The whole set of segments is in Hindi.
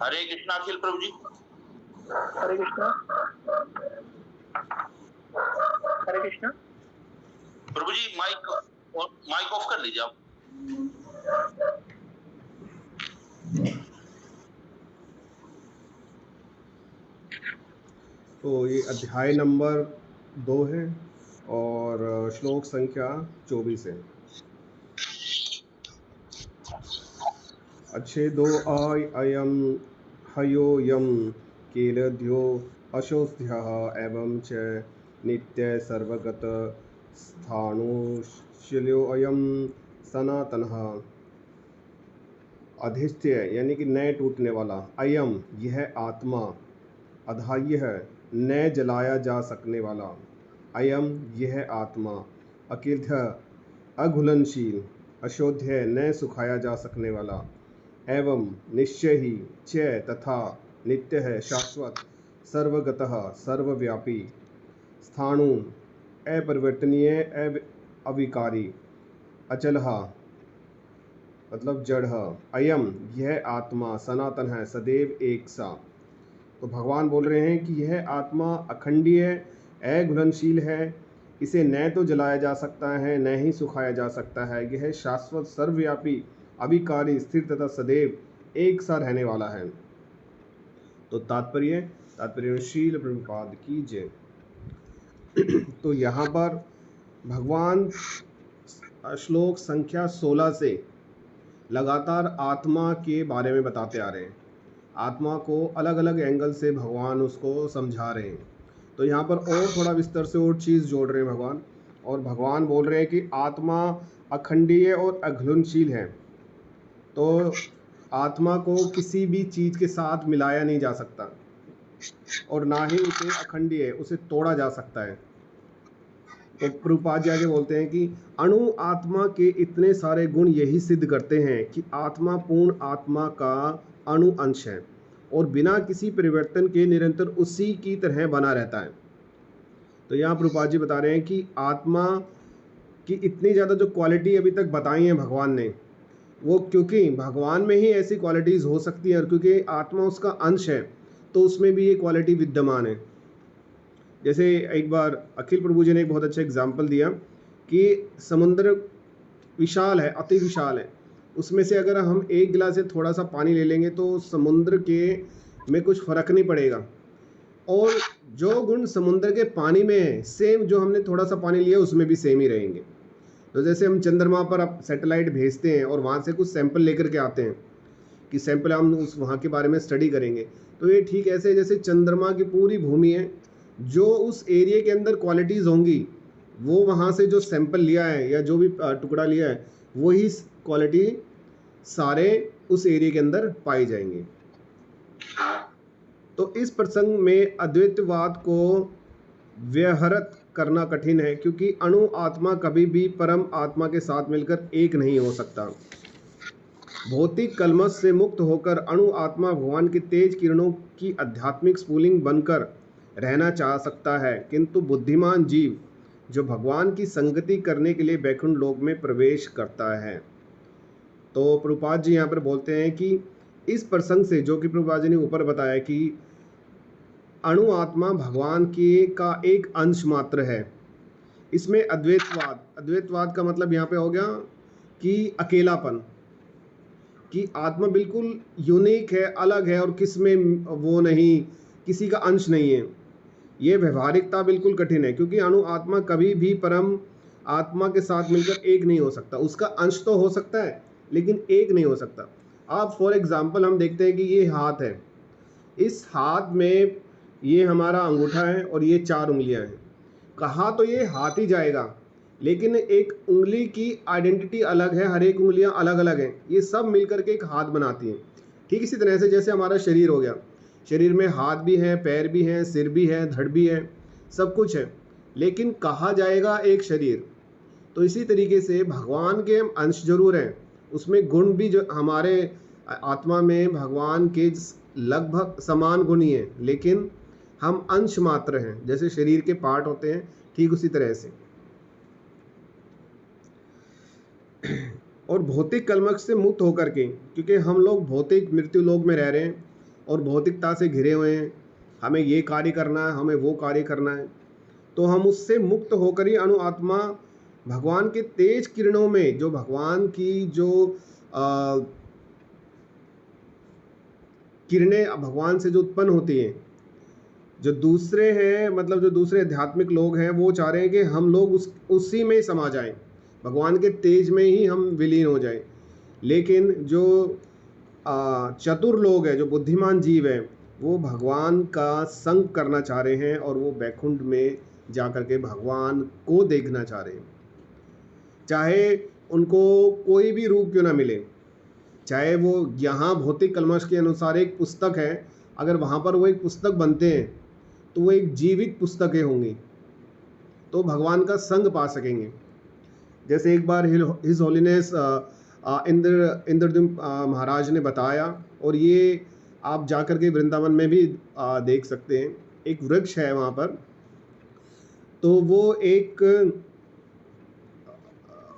हरे कृष्णा अखिल प्रभु जी। हरे कृष्णा। हरे कृष्णा। प्रभु जी माइक ऑफ कर लीजिए आप। तो ये अध्याय नंबर 2 है और श्लोक संख्या 24 है। अच्छेदो अयम हयोयम केलद्यो अशोस्थ्यः एवं च नित्य सर्वगत स्थाणुशल्योऽयं सनातनः। अधिष्ठ्य यानी कि न टूटने वाला, अयम यह आत्मा, अधाह्य है न जलाया जा सकने वाला, अयम यह आत्मा, अकिलथ अघुलनशील, अशोध्य न सुखाया जा सकने वाला, एवं निश्चय ही, च तथा, नित्य है शाश्वत, सर्वगतः सर्वव्यापी, स्थाणु अपरिवर्तनीय अविकारी, अचलः मतलब जड़, अयम यह आत्मा, सनातन है सदैव एक सा। तो भगवान बोल रहे हैं कि यह आत्मा अखंडीय अघुलनशील है, इसे न तो जलाया जा सकता है न ही सुखाया जा सकता है। यह शाश्वत सर्वव्यापी अविकारी स्थिर तथा सदैव एक सा रहने वाला है। तो तात्पर्य शील प्रभुपाद की जय। तो यहाँ पर भगवान श्लोक संख्या 16 से लगातार आत्मा के बारे में बताते आ रहे हैं। आत्मा को अलग अलग एंगल से भगवान उसको समझा रहे हैं। तो यहाँ पर और थोड़ा विस्तार से और चीज़ जोड़ रहे हैं भगवान, और भगवान बोल रहे हैं कि आत्मा अखंडीय और अघुलनशील है। तो आत्मा को किसी भी चीज़ के साथ मिलाया नहीं जा सकता और ना ही उसे अखंडीय उसे तोड़ा जा सकता है। तो प्रभुपाद जी आगे बोलते हैं कि अणु आत्मा के इतने सारे गुण यही सिद्ध करते हैं कि आत्मा पूर्ण आत्मा का अणु अंश है और बिना किसी परिवर्तन के निरंतर उसी की तरह बना रहता है। तो यहाँ प्रभुपाद जी बता रहे हैं कि आत्मा की इतनी ज़्यादा जो क्वालिटी अभी तक बताई है भगवान ने, वो क्योंकि भगवान में ही ऐसी क्वालिटीज़ हो सकती है और क्योंकि आत्मा उसका अंश है तो उसमें भी ये क्वालिटी विद्यमान है। जैसे एक बार अखिल प्रभु जी ने एक बहुत अच्छा एग्जाम्पल दिया कि समुद्र विशाल है, अति विशाल है, उसमें से अगर हम एक गिलास से थोड़ा सा पानी ले लेंगे तो समुद्र के में कुछ फ़र्क नहीं पड़ेगा, और जो गुण समुद्र के पानी में है सेम जो हमने थोड़ा सा पानी लिया उसमें भी सेम ही रहेंगे। तो जैसे हम चंद्रमा पर अब सैटेलाइट भेजते हैं और वहाँ से कुछ सैंपल लेकर के आते हैं कि सैंपल हम उस वहाँ के बारे में स्टडी करेंगे, तो ये ठीक ऐसे जैसे चंद्रमा की पूरी भूमि है, जो उस एरिया के अंदर क्वालिटीज़ होंगी वो वहाँ से जो सैंपल लिया है या जो भी टुकड़ा लिया है वही क्वालिटी सारे उस एरिया के अंदर पाई जाएंगी। तो इस प्रसंग में अद्वैतवाद को व्यवहारत करना कठिन है क्योंकि अणु आत्मा कभी भी परम आत्मा के साथ मिलकर एक नहीं हो सकता। भौतिक कलमश से मुक्त होकर अणु आत्मा भगवान की तेज किरणों की आध्यात्मिक स्फुलिंग बनकर रहना चाह सकता है, किंतु बुद्धिमान जीव जो भगवान की संगति करने के लिए वैकुंठ लोक में प्रवेश करता है। तो प्रभुपाद जी यहाँ पर बोलते हैं कि इस प्रसंग से, जो कि प्रभुपाद जी ने ऊपर बताया कि अणु आत्मा भगवान की का एक अंश मात्र है, इसमें अद्वैतवाद का मतलब यहाँ पे हो गया कि अकेलापन, कि आत्मा बिल्कुल यूनिक है, अलग है और किस में वो नहीं, किसी का अंश नहीं है। ये व्यवहारिकता बिल्कुल कठिन है क्योंकि अणु आत्मा कभी भी परम आत्मा के साथ मिलकर एक नहीं हो सकता। उसका अंश तो हो सकता है लेकिन एक नहीं हो सकता। आप फॉर एग्जांपल हम देखते हैं कि ये हाथ है, इस हाथ में ये हमारा अंगूठा है और ये 4 उंगलियां हैं। कहा तो ये हाथ ही जाएगा, लेकिन एक उंगली की आइडेंटिटी अलग है, हर एक उंगलियां अलग अलग हैं, ये सब मिलकर के एक हाथ बनाती हैं। ठीक इसी तरह से जैसे हमारा शरीर हो गया, शरीर में हाथ भी हैं, पैर भी हैं, सिर भी है, धड़ भी है, सब कुछ है, लेकिन कहा जाएगा एक शरीर। तो इसी तरीके से भगवान के अंश जरूर हैं, उसमें गुण भी जो हमारे आत्मा में भगवान के लगभग समान गुण ही हैं, लेकिन हम अंश मात्र हैं। जैसे शरीर के पार्ट होते हैं ठीक उसी तरह से। और भौतिक कलमश से मुक्त होकर के, क्योंकि हम लोग भौतिक मृत्यु लोक में रह रहे हैं, और भौतिकता से घिरे हुए हैं, हमें ये कार्य करना है, हमें वो कार्य करना है, तो हम उससे मुक्त होकर ही अणु आत्मा भगवान के तेज किरणों में, जो भगवान की जो किरणें भगवान से जो उत्पन्न होती हैं, जो दूसरे हैं मतलब जो दूसरे आध्यात्मिक लोग हैं वो चाह रहे हैं कि हम लोग उसी में समा जाएं, भगवान के तेज में ही हम विलीन हो जाएं। लेकिन जो चतुर लोग हैं, जो बुद्धिमान जीव हैं, वो भगवान का संग करना चाह रहे हैं और वो बैकुंठ में जा कर के भगवान को देखना चाह रहे हैं, चाहे उनको कोई भी रूप क्यों ना मिले, चाहे वो यहाँ भौतिक कलमश के अनुसार एक पुस्तक है, अगर वहाँ पर वो एक पुस्तक बनते हैं तो वो एक जीवित पुस्तकें होंगी, तो भगवान का संग पा सकेंगे। जैसे एक बार हिज होलीनेस इंद्रद्युम्न महाराज ने बताया, और ये आप जाकर के वृंदावन में भी देख सकते हैं। एक वृक्ष है वहाँ पर, तो वो एक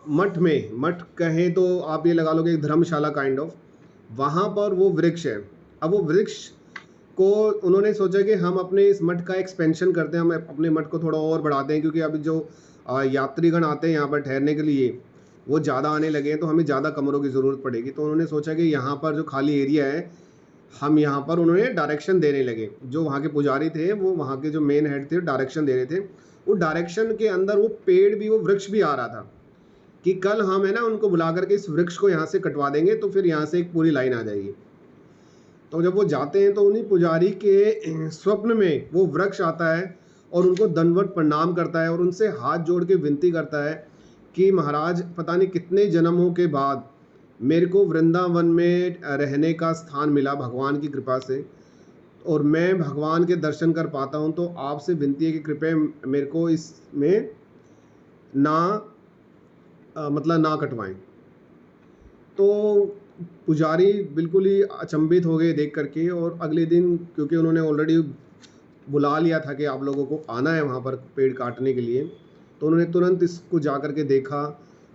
मठ कहें तो आप ये लगा लो कि एक धर्मशाला काइंड ऑफ, वहाँ पर वो वृक्ष है। अब वो वृक्ष को उन्होंने सोचा कि हम अपने इस मठ का एक्सपेंशन करते हैं, हम अपने मठ को थोड़ा और बढ़ाते हैं, क्योंकि अभी जो यात्रीगण आते हैं यहाँ पर ठहरने के लिए वो ज़्यादा आने लगे हैं, तो हमें ज़्यादा कमरों की ज़रूरत पड़ेगी। तो उन्होंने सोचा कि यहाँ पर जो खाली एरिया है, हम यहाँ पर, उन्होंने डायरेक्शन देने लगे। जो वहाँ के पुजारी थे, वो वहाँ के जो मेन हेड थे, डायरेक्शन दे रहे थे। वो डायरेक्शन के अंदर वो पेड़ भी, वो वृक्ष भी आ रहा था कि कल हम है ना उनको बुला करके इस वृक्ष को यहाँ से कटवा देंगे, तो फिर यहाँ से एक पूरी लाइन आ जाएगी। तो जब वो जाते हैं तो उन्हीं पुजारी के स्वप्न में वो वृक्ष आता है और उनको दंडवत प्रणाम करता है और उनसे हाथ जोड़ के विनती करता है कि महाराज, पता नहीं कितने जन्मों के बाद मेरे को वृंदावन में रहने का स्थान मिला भगवान की कृपा से, और मैं भगवान के दर्शन कर पाता हूँ, तो आपसे विनती है कि कृपया मेरे को इसमें ना कटवाएं। तो पुजारी बिल्कुल ही अचंभित हो गए देख करके, और अगले दिन, क्योंकि उन्होंने ऑलरेडी बुला लिया था कि आप लोगों को आना है वहाँ पर पेड़ काटने के लिए, तो उन्होंने तुरंत इसको जा कर के देखा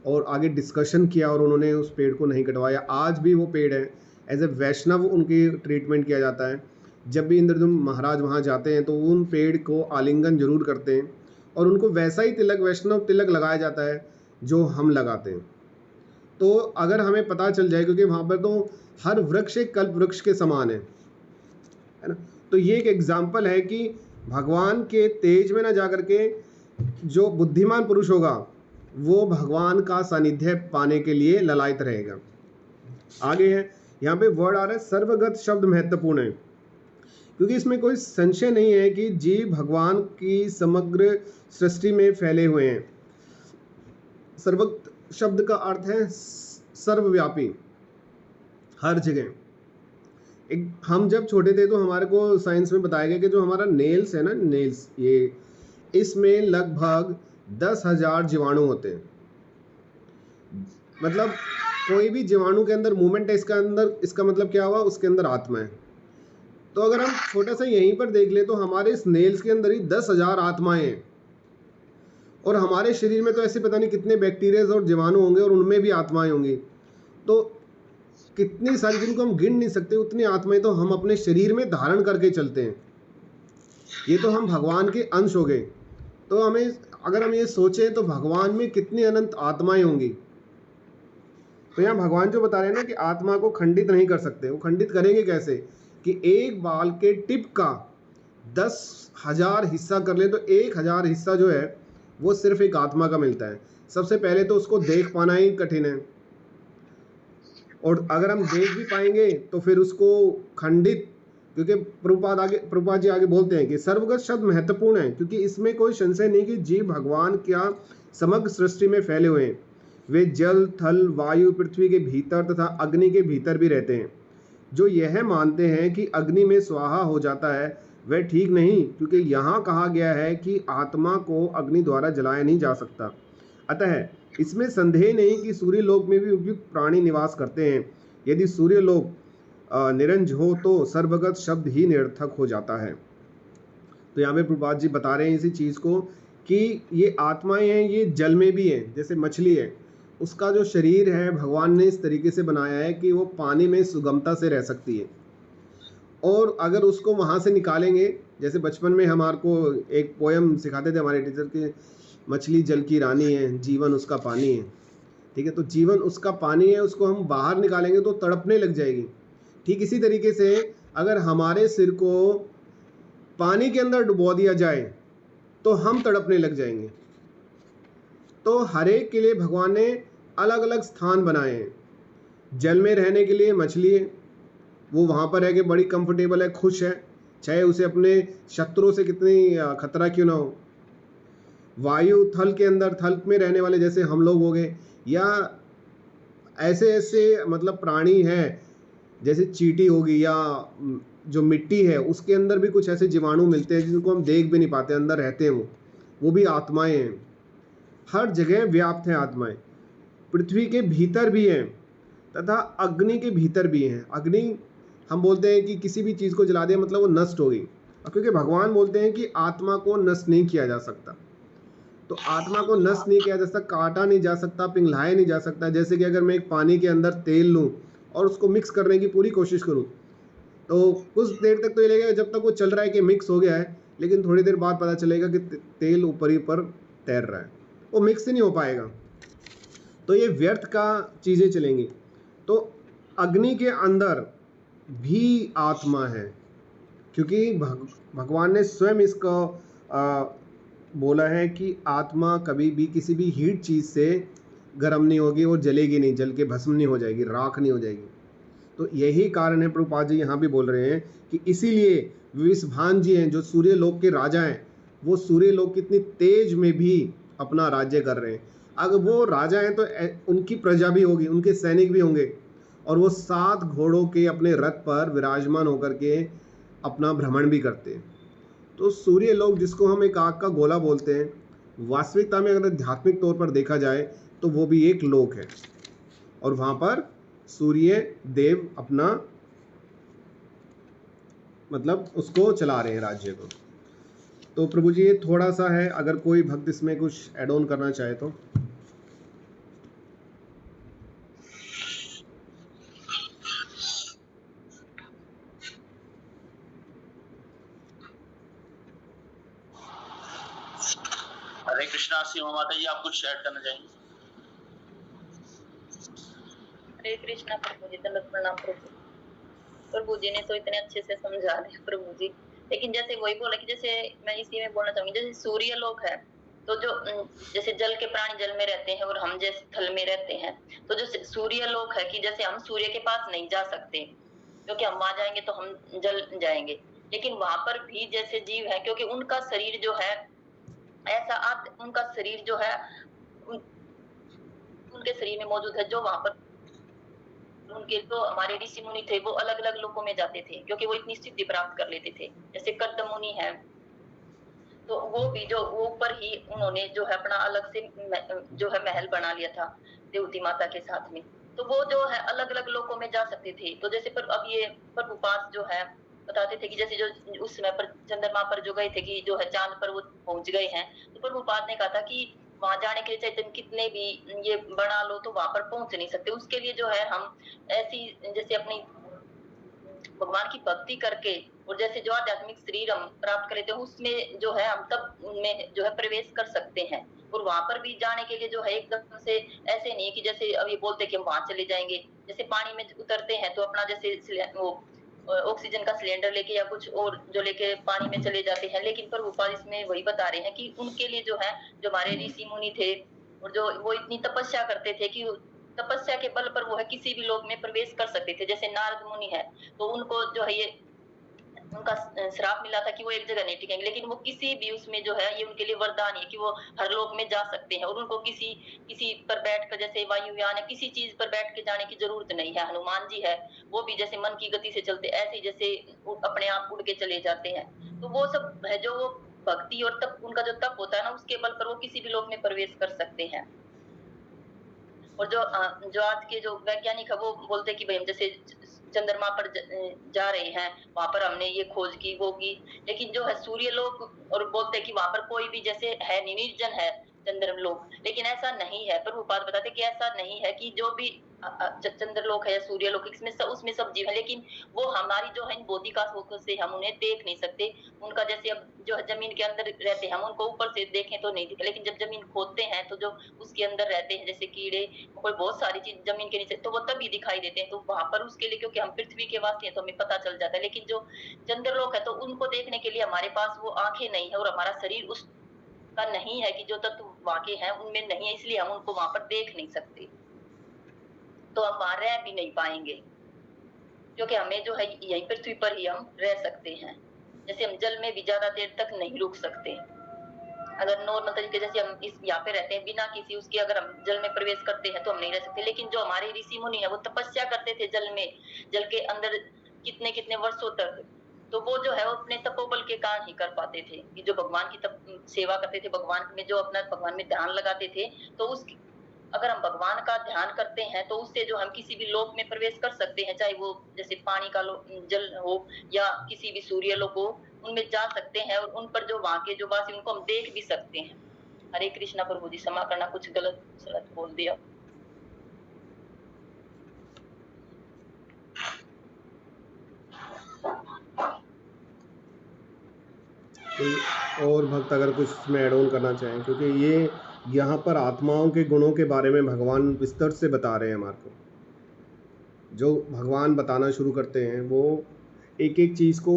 और आगे डिस्कशन किया, और उन्होंने उस पेड़ को नहीं कटवाया। आज भी वो पेड़ है, एज ए वैष्णव उनकी ट्रीटमेंट किया जाता है। जब भी इंद्रद्युम्न महाराज वहाँ जाते हैं तो उन पेड़ को आलिंगन जरूर करते हैं, और उनको वैसा ही तिलक, वैष्णव तिलक लगाया जाता है जो हम लगाते हैं। तो अगर हमें पता चल जाए, क्योंकि वहाँ पर तो हर वृक्ष एक कल्प वृक्ष के समान है ना, तो ये एक एग्जाम्पल है कि भगवान के तेज में ना जा करके जो बुद्धिमान पुरुष होगा वो भगवान का सानिध्य पाने के लिए ललायत रहेगा। आगे है, यहाँ पे वर्ड आ रहा है सर्वगत शब्द महत्वपूर्ण है, क्योंकि इसमें कोई संशय नहीं है कि जीव भगवान की समग्र सृष्टि में फैले हुए हैं। सर्वगत शब्द का अर्थ है सर्वव्यापी, हर जगह। एक हम जब छोटे थे तो हमारे को साइंस में बताया गया कि जो हमारा नेल्स है ना, नेल्स, ये इसमें लगभग 10,000 जीवाणु होते हैं। मतलब कोई भी जीवाणु के अंदर मूवमेंट है, इसका मतलब क्या हुआ, उसके अंदर आत्मा है। तो अगर हम छोटा सा यहीं पर देख ले तो हमारे इस नेल्स के अंदर ही 10,000 आत्माएं हैं, और हमारे शरीर में तो ऐसे पता नहीं कितने बैक्टीरिया और जीवाणु होंगे, और उनमें भी आत्माएं होंगी। तो कितनी सारी, जिनको हम गिन नहीं सकते, उतनी आत्माएं तो हम अपने शरीर में धारण करके चलते हैं। ये तो हम भगवान के अंश हो गए। तो हमें, अगर हम ये सोचें तो भगवान में कितनी अनंत आत्माएं होंगी। तो यहाँ भगवान जो बता रहे हैं ना कि आत्मा को खंडित नहीं कर सकते। वो खंडित करेंगे कैसे, कि एक बाल के टिप का 10,000 हिस्सा कर ले तो 1,000 हिस्सा जो है वो सिर्फ एक आत्मा का मिलता है। सबसे पहले तो उसको देख पाना ही कठिन है, और अगर हम देख भी पाएंगे तो फिर उसको खंडित, क्योंकि प्रभुपाद जी आगे बोलते हैं कि सर्वगत शब्द महत्वपूर्ण है, क्योंकि इसमें कोई संशय नहीं कि जीव भगवान क्या समग्र सृष्टि में फैले हुए हैं। वे जल, थल, वायु, पृथ्वी के भीतर तथा अग्नि के भीतर भी रहते हैं। जो यह मानते हैं कि अग्नि में स्वाहा हो जाता है वह ठीक नहीं, क्योंकि यहाँ कहा गया है कि आत्मा को अग्नि द्वारा जलाया नहीं जा सकता। अतः इसमें संदेह नहीं कि सूर्य लोक में भी उपयुक्त प्राणी निवास करते हैं। यदि सूर्य लोक निरंज हो तो सर्वगत शब्द ही निरर्थक हो जाता है। तो यहाँ पे प्रभुपाद जी बता रहे हैं इसी चीज़ को कि ये आत्माएं हैं, ये जल में भी हैं। जैसे मछली है, उसका जो शरीर है भगवान ने इस तरीके से बनाया है कि वो पानी में सुगमता से रह सकती है, और अगर उसको वहाँ से निकालेंगे, जैसे बचपन में हमारे को एक पोयम सिखाते थे हमारे टीचर के, मछली जल की रानी है, जीवन उसका पानी है। ठीक है, तो जीवन उसका पानी है, उसको हम बाहर निकालेंगे तो तड़पने लग जाएगी। ठीक इसी तरीके से अगर हमारे सिर को पानी के अंदर डुबो दिया जाए तो हम तड़पने लग जाएंगे। तो हर एक के लिए भगवान ने अलग अलग स्थान बनाए हैं। जल में रहने के लिए मछली है, वो वहाँ पर रह के बड़ी कंफर्टेबल है, खुश है, चाहे उसे अपने शत्रुओं से कितनी खतरा क्यों ना हो। वायु थल के अंदर, थल में रहने वाले जैसे हम लोग हो गए, या ऐसे ऐसे मतलब प्राणी हैं जैसे चींटी होगी, या जो मिट्टी है उसके अंदर भी कुछ ऐसे जीवाणु मिलते हैं जिनको हम देख भी नहीं पाते, अंदर रहते हैं वो भी आत्माएं हैं। हर जगह व्याप्त हैं आत्माएं। पृथ्वी के भीतर भी हैं तथा अग्नि के भीतर भी हैं। अग्नि हम बोलते हैं कि किसी भी चीज़ को जला दिया मतलब वो नष्ट हो गई, और क्योंकि भगवान बोलते हैं कि आत्मा को नष्ट नहीं किया जा सकता, तो आत्मा को नष्ट नहीं किया जा सकता, काटा नहीं जा सकता, पिघलाया नहीं जा सकता। जैसे कि अगर मैं एक पानी के अंदर तेल लूँ और उसको मिक्स करने की पूरी कोशिश करूँ तो कुछ देर तक तो ये लगेगा जब तक वो चल रहा है कि मिक्स हो गया है, लेकिन थोड़ी देर बाद पता चलेगा कि तेल ऊपर ही ऊपर तैर रहा है, वो मिक्स ही नहीं हो पाएगा। तो ये व्यर्थ का चीज़ें चलेंगी। तो अग्नि के अंदर भी आत्मा है, क्योंकि भगवान ने स्वयं इसको बोला है कि आत्मा कभी भी किसी भी हीट चीज़ से गर्म नहीं होगी और जलेगी नहीं, जल के भस्म नहीं हो जाएगी, राख नहीं हो जाएगी। तो यही कारण है, प्रभुपाद जी यहाँ भी बोल रहे हैं कि इसीलिए विषभान जी हैं जो सूर्य लोक के राजा हैं, वो सूर्य लोक की इतनी तेज में भी अपना राज्य कर रहे हैं। अगर वो राजा हैं तो उनकी प्रजा भी होगी, उनके सैनिक भी होंगे, और वो 7 घोड़ों के अपने रथ पर विराजमान होकर के अपना भ्रमण भी करते हैं। तो सूर्य लोक जिसको हम एक आग का गोला बोलते हैं, वास्तविकता में अगर आध्यात्मिक तौर पर देखा जाए तो वो भी एक लोक है, और वहाँ पर सूर्य देव अपना मतलब उसको चला रहे हैं राज्य को। तो प्रभु जी ये थोड़ा सा है, अगर कोई भक्त इसमें कुछ ऐड ऑन करना चाहे तो। हरे कृष्णा। सीमा माता जी आप कुछ ऐड करना चाहेंगे? हरे कृष्णा प्रभु जी, दंडवत प्रणाम प्रभु। प्रभु जी ने तो इतने अच्छे से समझा रहे प्रभु जी, लेकिन जैसे वही बोला कि जैसे मैं इसी में बोलना चाहूंगी, जैसे सूर्य लोक है तो जो जैसे जल के प्राणी जल में रहते हैं और हम जैसे थल में रहते हैं, तो जो सूर्य लोक है कि जैसे हम सूर्य के पास नहीं जा सकते क्योंकि हम वहां जाएंगे तो हम जल जाएंगे, लेकिन वहां पर भी जैसे जीव है क्योंकि उनका शरीर जो है ऐसा उनका शरीर जो है उनके शरीर में मौजूद है, जो वहां पर उनके तो हमारे ऋषि मुनि थे वो अलग अलग लोकों में जाते थे क्योंकि वो इतनी सिद्धि प्राप्त कर लेते थे। जैसे कर्दम मुनि है तो वो भी जो वो ऊपर ही उन्होंने जो है अपना अलग से जो है महल बना लिया था देवती माता के साथ में, तो वो जो है अलग अलग लोकों में जा सकते थे। तो जैसे पर अब ये प्रभुपाद जो है बताते थे कि जैसे जो उस समय पर चंद्रमा पर जो गए थे कि जो है चांद पर वो पहुंच गए हैं, तो प्रभुपाद ने कहा था कि वहां जाने के लिए चाहे तुम कितने भी ये बना लो तो वहां पर पहुंच नहीं सकते। उसके लिए जो है हम ऐसी जैसे अपनी भगवान की भक्ति करके और जैसे जो आध्यात्मिक शरीर हम प्राप्त कर लेते हैं उसमें जो है हम तब उनमें जो है प्रवेश कर सकते हैं। और वहां पर भी जाने के लिए जो है एकदम से ऐसे नहीं कि जैसे अब ये बोलते कि हम वहां चले जाएंगे, जैसे पानी में उतरते हैं तो अपना जैसे वो ऑक्सीजन का सिलेंडर लेके या कुछ और जो लेके पानी में चले जाते हैं, लेकिन प्रभुपाद इसमें वही बता रहे हैं कि उनके लिए जो है जो हमारे ऋषि मुनि थे और जो वो इतनी तपस्या करते थे कि तपस्या के बल पर वो है किसी भी लोक में प्रवेश कर सकते थे। जैसे नारद मुनि है तो उनको जो है ये उनका श्राप मिला था कि वो एक जगह नहीं टिकेंगे, लेकिन वो किसी भी उसमें जो है ये उनके लिए वरदान है कि वो हर लोक में जा सकते हैं और उनको किसी पर बैठकर जैसे वायुयान है किसी चीज पर बैठ के जाने की जरूरत नहीं है। हनुमान जी है वो भी जैसे मन की गति से चलते ऐसे जैसे अपने आप उड़ के चले जाते हैं। तो वो सब है जो वो भक्ति और तप उनका जो तप होता है ना उसके बल पर वो किसी भी लोक में प्रवेश कर सकते हैं। और जो आज के जो वैज्ञानिक है वो बोलते हैं कि भाई हम जैसे चंद्रमा पर जा रहे हैं वहां पर हमने ये खोज की वो की, लेकिन जो है सूर्य लोक और बोलते हैं कि वहां पर कोई भी जैसे है निर्जन है चंद्रमा लोक, लेकिन ऐसा नहीं है। प्रभुपाद बताते कि ऐसा नहीं है कि जो भी चंद्रलोक है या सूर्यलोक, इसमें सब उसमें सब जीव है, लेकिन वो हमारी जो है इन भौतिक आंखों से हम उन्हें देख नहीं सकते। उनका जैसे अब जो है जमीन के अंदर रहते हैं, हम उनको ऊपर से देखें तो नहीं दिखे, लेकिन जब जमीन खोदते हैं तो जो उसके अंदर रहते हैं जैसे कीड़े कोई बहुत सारी चीज जमीन के नीचे, तो वो तभी दिखाई देते हैं। तो वहां पर उसके लिए, क्योंकि हम पृथ्वी के वासी हैं तो हमें पता चल जाता है, लेकिन जो चंद्रलोक है तो उनको देखने के लिए हमारे पास वो आंखें नहीं है और हमारा शरीर उसका नहीं है कि जो तत्व वाकई है उनमें नहीं है, इसलिए हम उनको वहां पर देख नहीं सकते। तो हम वहां रह भी नहीं पाएंगे, क्योंकि हमें जो है यही पृथ्वी पर ही हम रह सकते हैं। जैसे हम जल में भी ज्यादा देर तक नहीं रुक सकते। अगर नॉर्मल तरीके जैसे हम इस यहाँ पे रहते हैं बिना किसी उसके, अगर हम जल में प्रवेश करते हैं तो हम नहीं रह सकते। लेकिन जो हमारे ऋषि मुनि है वो तपस्या करते थे जल में, जल के अंदर कितने कितने वर्षों तक, तो वो जो है वो अपने तपोबल के कारण ही कर पाते थे कि जो भगवान की सेवा करते थे, भगवान में जो अपना भगवान में ध्यान लगाते थे, तो उस अगर हम भगवान का ध्यान करते हैं तो उससे जो हम किसी भी लोक में प्रवेश कर सकते हैं, चाहे वो जैसे पानी का जल हो या किसी भी सूर्य लोक हो, उनमें जा सकते हैं और उन पर जो वहां के जो वासी उनको हम देख भी सकते हैं। हरे कृष्णा प्रभु जी, क्षमा करना कुछ गलत सलत बोल दिया। और भक्त अगर कुछ इसमें ऐड ऑन करना चाहें, क्योंकि ये यहाँ पर आत्माओं के गुणों के बारे में भगवान विस्तार से बता रहे हैं हमारे को। जो भगवान बताना शुरू करते हैं वो एक एक चीज़ को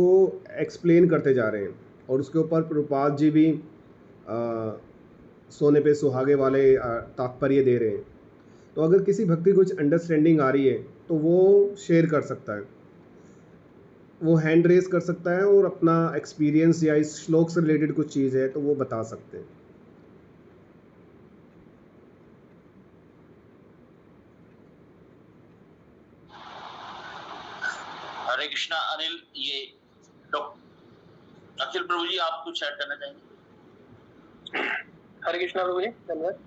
एक्सप्लेन करते जा रहे हैं, और उसके ऊपर प्रभुपाद जी भी सोने पे सुहागे वाले तात्पर्य दे रहे हैं। तो अगर किसी भक्ति कुछ अंडरस्टैंडिंग आ रही है तो वो शेयर कर सकता है, वो हैंड रेस कर सकता है और अपना एक्सपीरियंस या इस श्लोक से रिलेटेड कुछ चीज़ है तो वो बता सकते हैं। हरे कृष्णा। अनिल, ये डॉक्टर अखिल प्रभु जी आप कुछ ऐड करना चाहेंगे? हरे कृष्णा प्रभु जी, धन्यवाद।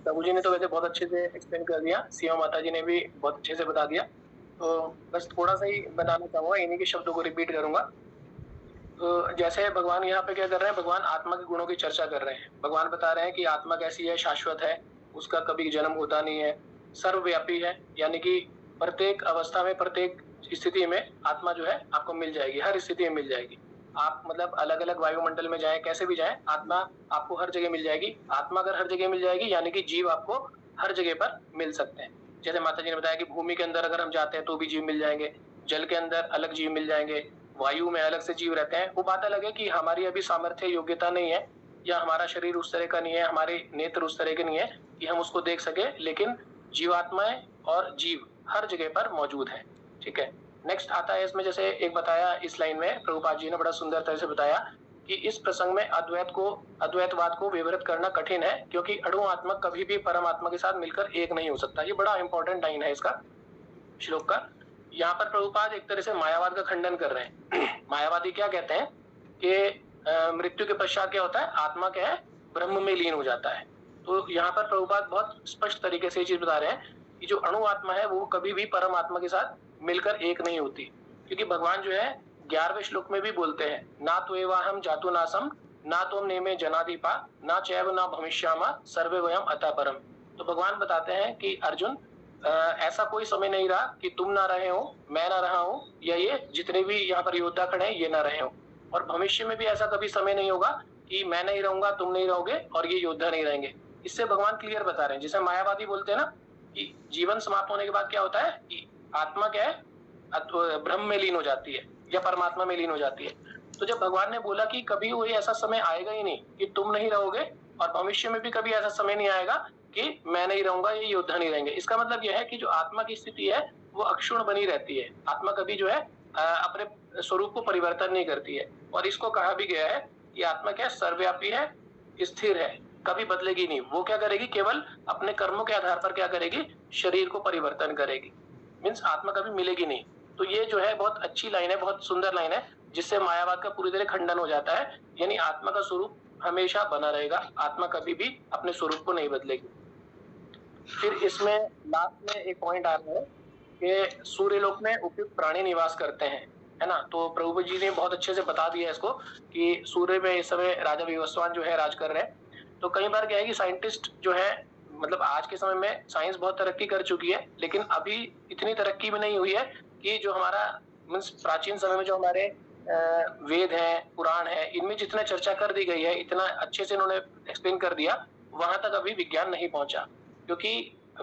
प्रभु जी ने तो वैसे बहुत अच्छे से एक्सप्लेन कर दिया, सीमा माता जी ने भी बहुत अच्छे से बता दिया। तो बस थोड़ा सा ही बताना चाहूँगा, इन्हीं के शब्दों को रिपीट करूंगा। तो जैसे भगवान यहाँ पे क्या कर रहे हैं, भगवान आत्मा के गुणों की चर्चा कर रहे हैं। भगवान बता रहे हैं कि आत्मा कैसी है, शाश्वत है, उसका कभी जन्म होता नहीं है, सर्वव्यापी है, यानी कि प्रत्येक अवस्था में प्रत्येक स्थिति में आत्मा जो है आपको मिल जाएगी, हर स्थिति में मिल जाएगी। आप मतलब अलग अलग वायुमंडल में जाएं, कैसे भी जाएं, आत्मा आपको हर जगह मिल जाएगी। आत्मा अगर हर जगह मिल जाएगी यानी कि जीव आपको हर जगह पर मिल सकते हैं। जैसे माता जी ने बताया कि भूमि के अंदर अगर हम जाते हैं तो भी जीव मिल जाएंगे, जल के अंदर अलग जीव मिल जाएंगे, वायु में अलग से जीव रहते हैं। वो बात अलग है कि हमारी अभी सामर्थ्य योग्यता नहीं है, या हमारा शरीर उस तरह का नहीं है, हमारे नेत्र उस तरह के नहीं है कि हम उसको देख सके, लेकिन जीवात्माएं और जीव हर जगह पर मौजूद है। ठीक है, नेक्स्ट आता है इसमें, जैसे एक बताया इस लाइन में प्रभुपाद जी ने बड़ा सुंदर तरह से बताया कि इस प्रसंग में अद्वैतवाद को विवृत करना कठिन है, क्योंकि अणु आत्मा कभी भी परमात्मा के साथ मिलकर एक नहीं हो सकता। ये बड़ा इंपॉर्टेंट लाइन है इसका श्लोक का। यहाँ पर प्रभुपाद एक तरह से मायावाद का खंडन कर रहे हैं। मायावादी क्या कहते हैं कि मृत्यु के पश्चात क्या होता है, आत्मा क्या है, ब्रह्म में लीन हो जाता है। तो यहाँ पर प्रभुपाद बहुत स्पष्ट तरीके से ये चीज बता रहे हैं कि जो अणु आत्मा है वो कभी भी परमात्मा के साथ मिलकर एक नहीं होती, क्योंकि भगवान जो है 11वें श्लोक में भी बोलते हैं, ना तो एवाहम जातु नासम ना तो नेमे जनाधिपा ना चैव ना भविष्यामा सर्वे वयम अतः परम। तो भगवान बताते हैं कि अर्जुन, ऐसा कोई समय नहीं रहा कि तुम ना रहे हो, मैं ना रहा हूं, या ये जितने भी यहाँ पर योद्धा खड़े हैं ये ना रहे हो, और भविष्य में भी ऐसा कभी समय नहीं होगा कि मैं नहीं रहूंगा, तुम नहीं रहोगे और ये योद्धा नहीं रहेंगे। इससे भगवान क्लियर बता रहे हैं। जैसे मायावादी बोलते हैं ना कि जीवन समाप्त होने के बाद क्या होता है कि आत्मा क्या है, ब्रह्म में लीन हो जाती है या परमात्मा में लीन हो जाती है। तो जब भगवान ने बोला कि कभी कोई ऐसा समय आएगा ही नहीं कि तुम नहीं रहोगे, और भविष्य में भी कभी ऐसा समय नहीं आएगा कि मैं नहीं रहूंगा, ये योद्धा नहीं रहेंगे, इसका मतलब यह है कि जो आत्मा की स्थिति है वो अक्षुण बनी रहती है। आत्मा कभी जो है अपने स्वरूप को परिवर्तन नहीं करती है। और इसको कहा भी गया है कि आत्मा क्या सर्वव्यापी है, स्थिर है, कभी बदलेगी नहीं। वो क्या करेगी, केवल अपने कर्मों के आधार पर क्या करेगी, शरीर को परिवर्तन करेगी। मीन्स आत्मा कभी मिलेगी नहीं। तो ये जो है बहुत अच्छी लाइन है, बहुत सुंदर लाइन है, जिससे मायावाद का पूरी तरह खंडन हो जाता है। यानी आत्मा का स्वरूप हमेशा बना रहेगा, आत्मा कभी भी अपने स्वरूप को नहीं बदलेगी। फिर इसमें लास्ट में एक पॉइंट आ रहा है कि सूर्यलोक में उपयुक्त प्राणी निवास करते हैं, है ना। तो प्रभु जी ने बहुत अच्छे से बता दिया इसको कि सूर्य में इस समय राजा विवस्वान जो है राज कर रहे हैं। तो कई बार क्या है कि साइंटिस्ट जो है मतलब आज के समय में साइंस बहुत तरक्की कर चुकी है, लेकिन अभी इतनी तरक्की भी नहीं हुई है कि जो हमारा मीन्स प्राचीन समय में जो हमारे वेद हैं, पुराण है, इनमें जितना चर्चा कर दी गई है, इतना अच्छे से इन्होंने एक्सप्लेन कर दिया, वहां तक अभी विज्ञान नहीं पहुंचा। क्योंकि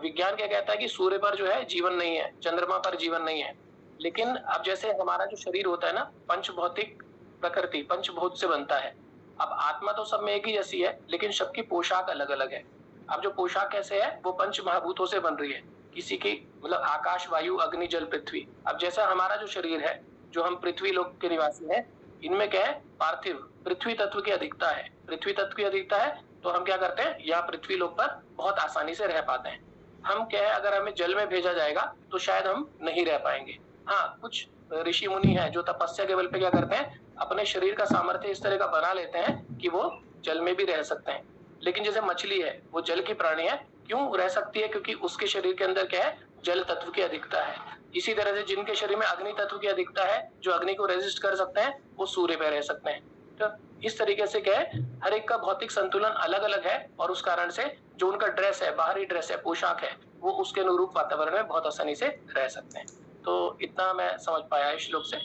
विज्ञान क्या कहता है कि सूर्य पर जो है जीवन नहीं है, चंद्रमा पर जीवन नहीं है। लेकिन अब जैसे हमारा जो शरीर होता है ना, पंचभौतिक प्रकृति, पंचभूत से बनता है। अब आत्मा तो सब में एक ही जैसी है, लेकिन सबकी पोशाक अलग अलग है। अब जो पोशाक कैसे है, वो पंच महाभूतों से बन रही है। किसी की मतलब आकाश, वायु, अग्नि, जल, पृथ्वी। अब जैसा हमारा जो शरीर है, जो हम पृथ्वी लोक के निवासी हैं, इनमें क्या है, पार्थिव पृथ्वी तत्व की अधिकता है। पृथ्वी तत्व की अधिकता है तो हम क्या करते हैं, यहाँ पृथ्वी लोक पर बहुत आसानी से रह पाते हैं। हम क्या है, अगर हमें जल में भेजा जाएगा तो शायद हम नहीं रह पाएंगे। हाँ, कुछ ऋषि मुनि हैं जो तपस्या के बल पे क्या करते हैं, अपने शरीर का सामर्थ्य इस तरह का बना लेते हैं कि वो जल में भी रह सकते हैं। लेकिन जैसे मछली है, वो जल की प्राणी है, क्यों रह सकती है? क्योंकि उसके शरीर के अंदर क्या है, जल तत्व की अधिकता है। इसी तरह से जिनके शरीर में अग्नि तत्व की अधिकता है, जो अग्नि को रेजिस्ट कर सकते हैं, वो सूर्य पे रह सकते हैं। तो इस तरीके से क्या है, हर एक का भौतिक संतुलन अलग अलग है, और उस कारण से जो उनका ड्रेस है, बाहरी ड्रेस है, पोशाक है, वो उसके अनुरूप वातावरण में बहुत आसानी से रह सकते हैं। तो इतना मैं समझ पाया इस श्लोक से।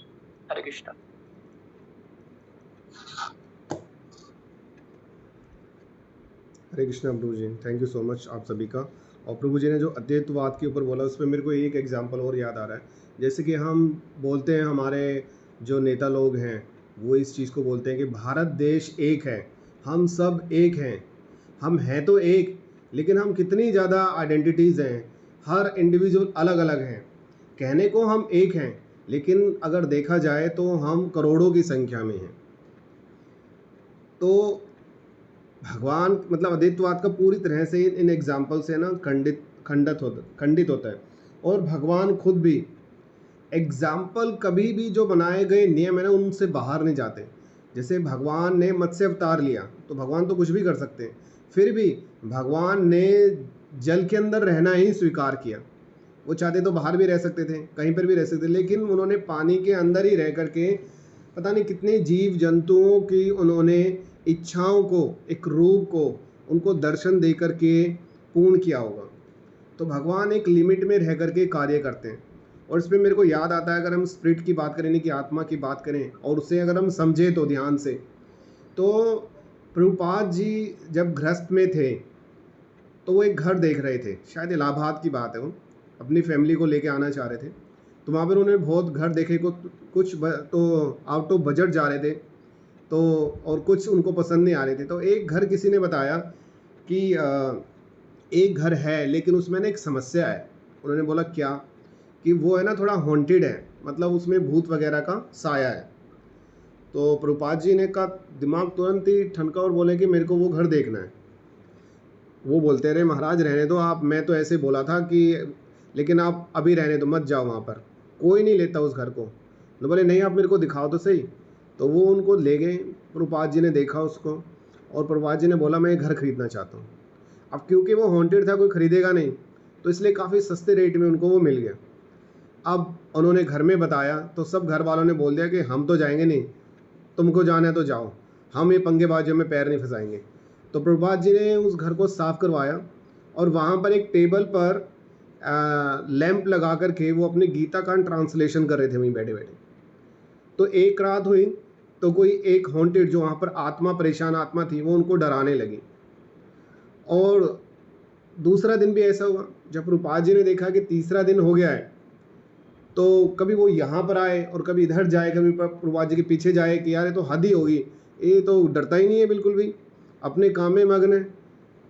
हरे कृष्ण। हरे कृष्णा प्रभु जी, थैंक यू सो मच आप सभी का। और प्रभु जी ने जो अद्वैतवाद के ऊपर बोला, उस पर मेरे को एक एग्जांपल और याद आ रहा है। जैसे कि हम बोलते हैं, हमारे जो नेता लोग हैं वो इस चीज़ को बोलते हैं कि भारत देश एक है, हम सब एक हैं। हम हैं तो एक, लेकिन हम कितनी ज़्यादा आइडेंटिटीज़ हैं, हर इंडिविजुअल अलग अलग हैं। कहने को हम एक हैं, लेकिन अगर देखा जाए तो हम करोड़ों की संख्या में हैं। तो भगवान मतलब अद्वैतवाद का पूरी तरह से इन एग्जाम्पल से ना खंडित होता है। और भगवान खुद भी एग्जाम्पल कभी भी जो बनाए गए नियम है ना, उनसे बाहर नहीं जाते। जैसे भगवान ने मत्स्य अवतार लिया, तो भगवान तो कुछ भी कर सकते हैं, फिर भी भगवान ने जल के अंदर रहना ही स्वीकार किया। वो चाहते तो बाहर भी रह सकते थे, कहीं पर भी रह सकते थे, लेकिन उन्होंने पानी के अंदर ही रह करके पता नहीं कितने जीव जंतुओं की उन्होंने इच्छाओं को, एक रूप को, उनको दर्शन दे करके पूर्ण किया होगा। तो भगवान एक लिमिट में रह करके कार्य करते हैं। और इस पर मेरे को याद आता है, अगर हम स्पिरिट की बात करें, कि आत्मा की बात करें, और उसे अगर हम समझें तो ध्यान से, तो प्रभुपाद जी जब गृहस्थ में थे तो वो एक घर देख रहे थे, शायद इलाहाबाद की बात है, वो अपनी फैमिली को लेके आना चाह रहे थे। तो वहाँ पर उन्होंने बहुत घर देखे, कुछ तो आउट ऑफ बजट जा रहे थे, तो और कुछ उनको पसंद नहीं आ रहे थे। तो एक घर किसी ने बताया कि एक घर है, लेकिन उसमें ना एक समस्या है। उन्होंने बोला क्या? कि वो है ना थोड़ा हॉन्टेड है, मतलब उसमें भूत वगैरह का साया है। तो प्रभुपाद जी ने कहा, दिमाग तुरंत ही ठनका और बोले कि मेरे को वो घर देखना है। वो बोलते रहे, महाराज रहने दो आप, मैं तो ऐसे बोला था कि, लेकिन आप अभी रहने दो, मत जाओ वहाँ पर, कोई नहीं लेता उस घर को। तो बोले नहीं, आप मेरे को दिखाओ तो सही। तो वो उनको ले गए, प्रभुपाद जी ने देखा उसको, और प्रभुपाद जी ने बोला मैं घर खरीदना चाहता हूँ। अब क्योंकि वो हॉन्टेड था, कोई खरीदेगा नहीं, तो इसलिए काफ़ी सस्ते रेट में उनको वो मिल गया। अब उन्होंने घर में बताया तो सब घर वालों ने बोल दिया कि हम तो जाएंगे नहीं, तुमको जाना है तो जाओ, हम ये पंगेबाजियों में पैर नहीं फंसाएंगे। तो प्रभुपाद जी ने उस घर को साफ़ करवाया, और वहाँ पर एक टेबल पर लैंप लगा करके वो अपनी गीता का ट्रांसलेशन कर रहे थे वहीं बैठे बैठे। तो एक रात हुई तो कोई एक हॉन्टेड, जो वहाँ पर आत्मा, परेशान आत्मा थी, वो उनको डराने लगी। और दूसरा दिन भी ऐसा हुआ। जब प्रभुपाद जी ने देखा कि तीसरा दिन हो गया है, तो कभी वो यहाँ पर आए और कभी इधर जाए, कभी प्रभुपाद जी के पीछे जाए कि यार ये तो हद ही होगी, ये तो डरता ही नहीं है बिल्कुल भी, अपने काम में मग्न है,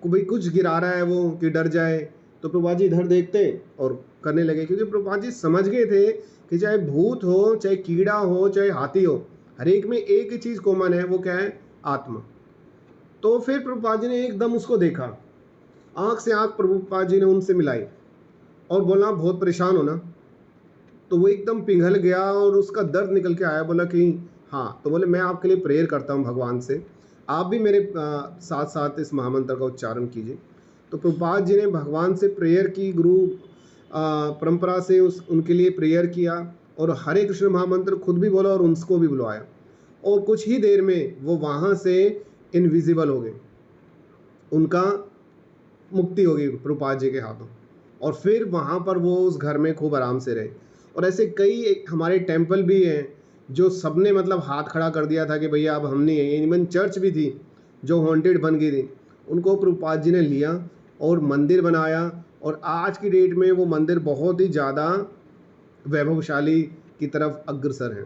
कोई कुछ गिरा रहा है वो कि डर जाए। तो प्रभुपाद जी इधर देखते और करने लगे, क्योंकि प्रभुपाद जी समझ गए थे कि चाहे भूत हो, चाहे कीड़ा हो, चाहे हाथी हो, हर एक में एक ही चीज़ कॉमन है, वो क्या है? आत्मा। तो फिर प्रभुपाद जी ने एकदम उसको देखा, आँख से आँख प्रभुपाद जी ने उनसे मिलाई और बोला बहुत परेशान हो ना? तो वो एकदम पिघल गया और उसका दर्द निकल के आया। बोला कि हाँ। तो बोले मैं आपके लिए प्रेयर करता हूँ भगवान से, आप भी मेरे साथ साथ इस महामंत्र का उच्चारण कीजिए। तो प्रभुपाद जी ने भगवान से प्रेयर की, गुरु परंपरा से उनके लिए प्रेयर किया, और हरे कृष्ण महामंत्र खुद भी बोला और उनको भी बुलवाया, और कुछ ही देर में वो वहाँ से इनविजिबल हो गए। उनका मुक्ति होगी प्रभुपाद जी के हाथों, और फिर वहाँ पर वो उस घर में खूब आराम से रहे। और ऐसे कई हमारे टेम्पल भी हैं जो सबने मतलब हाथ खड़ा कर दिया था कि भैया अब हम नहीं है। इवन चर्च भी थी जो हॉन्टेड बन गई थी, उनको प्रभुपाद जी ने लिया और मंदिर बनाया, और आज की डेट में वो मंदिर बहुत ही ज़्यादा वैभवशाली की तरफ अग्रसर हैं।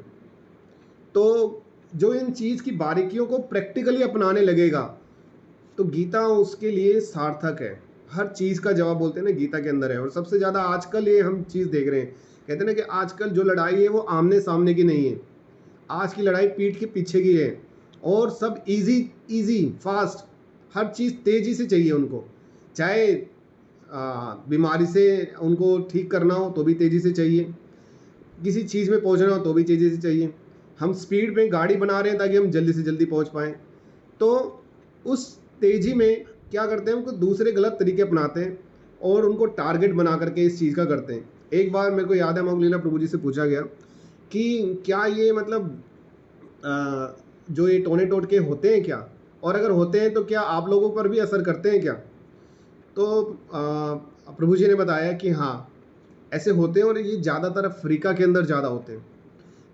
तो जो इन चीज़ की बारीकियों को प्रैक्टिकली अपनाने लगेगा तो गीता उसके लिए सार्थक है। हर चीज़ का जवाब बोलते हैं ना गीता के अंदर है। और सबसे ज़्यादा आजकल ये हम चीज़ देख रहे हैं, कहते हैं ना कि आजकल जो लड़ाई है वो आमने सामने की नहीं है, आज की लड़ाई पीठ के पीछे की है। और सब इजी फास्ट, हर चीज़ तेज़ी से चाहिए उनको, चाहे बीमारी से उनको ठीक करना हो तो भी तेज़ी से चाहिए, किसी चीज़ में पहुंचना हो तो भी तेज़ी से चाहिए। हम स्पीड में गाड़ी बना रहे हैं ताकि हम जल्दी से जल्दी पहुंच पाएँ, तो उस तेज़ी में क्या करते हैं, उनको दूसरे गलत तरीके अपनाते हैं और उनको टारगेट बना करके इस चीज़ का करते हैं। एक बार मेरे को याद है मौगलीला प्रभु जी से पूछा गया कि क्या ये मतलब जो ये टोने टोटके होते हैं क्या, और अगर होते हैं तो क्या आप लोगों पर भी असर करते हैं क्या? तो प्रभु जी ने बताया कि हाँ ऐसे होते हैं, और ये ज़्यादातर अफ्रीका के अंदर ज़्यादा होते हैं।